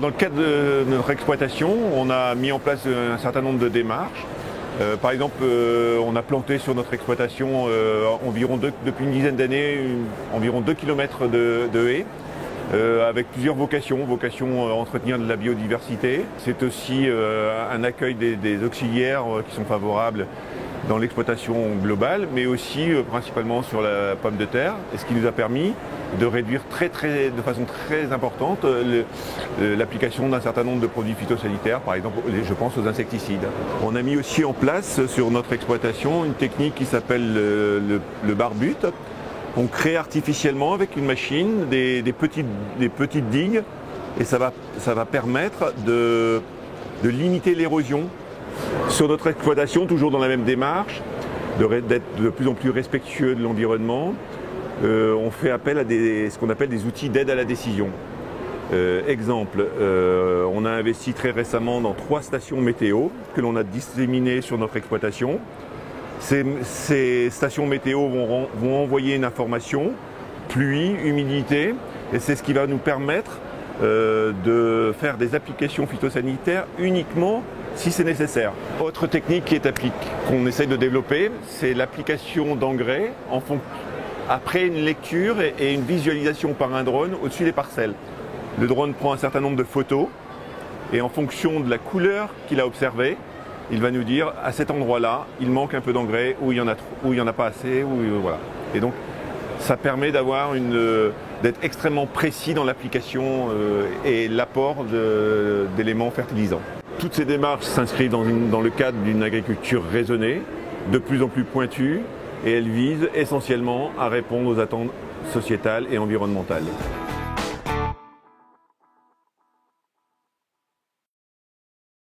Alors dans le cadre de notre exploitation, on a mis en place un certain nombre de démarches. Par exemple, on a planté sur notre exploitation depuis une dizaine d'années environ 2 km de haies, avec plusieurs vocations. Vocation à entretenir de la biodiversité. C'est aussi un accueil des auxiliaires qui sont favorables dans l'exploitation globale, mais aussi principalement sur la pomme de terre, et ce qui nous a permis de réduire de façon très importante l'application d'un certain nombre de produits phytosanitaires, par exemple je pense aux insecticides. On a mis aussi en place sur notre exploitation une technique qui s'appelle le barbute. On crée artificiellement avec une machine des petites digues, et ça va permettre de limiter l'érosion sur notre exploitation, toujours dans la même démarche, d'être de plus en plus respectueux de l'environnement. On fait appel à ce qu'on appelle des outils d'aide à la décision. Exemple, on a investi très récemment dans 3 stations météo que l'on a disséminées sur notre exploitation. Ces stations météo vont envoyer une information, pluie, humidité, et c'est ce qui va nous permettre de faire des applications phytosanitaires uniquement si c'est nécessaire. Autre technique qu'on essaye de développer, c'est l'application d'engrais après une lecture et une visualisation par un drone au-dessus des parcelles. Le drone prend un certain nombre de photos et en fonction de la couleur qu'il a observée, il va nous dire à cet endroit-là, il manque un peu d'engrais, ou il y en a pas assez, voilà. Et donc ça permet d'être extrêmement précis dans l'application et l'apport d'éléments fertilisants. Toutes ces démarches s'inscrivent dans le cadre d'une agriculture raisonnée, de plus en plus pointue, et elles visent essentiellement à répondre aux attentes sociétales et environnementales.